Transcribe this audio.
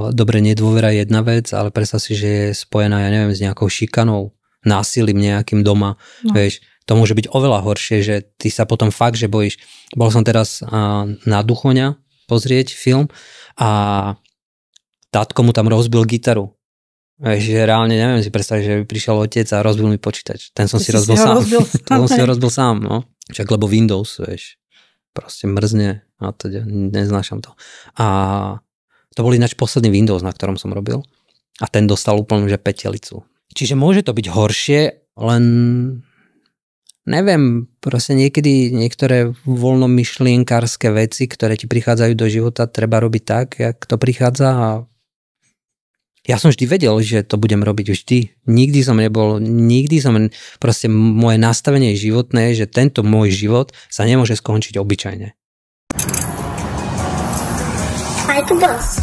Dobre, nedôvera je jedna vec, ale predstav si, že je spojená, ja neviem, s nejakou šikanou, násilím nejakým doma, vieš, to môže byť oveľa horšie, že ty sa potom fakt, že bojíš. Bol som teraz na Duchoňa pozrieť film a tátko mu tam rozbil gitaru. Vieš, že reálne neviem si predstaviť, že by prišiel otec a rozbil mi počítač. Ten som si rozbil sám. Ten som si rozbil sám, no. Však lebo Windows, vieš, proste mrzne a teda neznášam to. A to bol ináč posledný Windows, na ktorom som robil a ten dostal úplne, že petelicu. Čiže môže to byť horšie, len neviem, proste niekedy niektoré voľnomyšlienkárske veci, ktoré ti prichádzajú do života, treba robiť tak, jak to prichádza a ja som vždy vedel, že to budem robiť vždy. Nikdy som proste moje nastavenie životné je, že tento môj život sa nemôže skončiť obyčajne. Aj tu boss.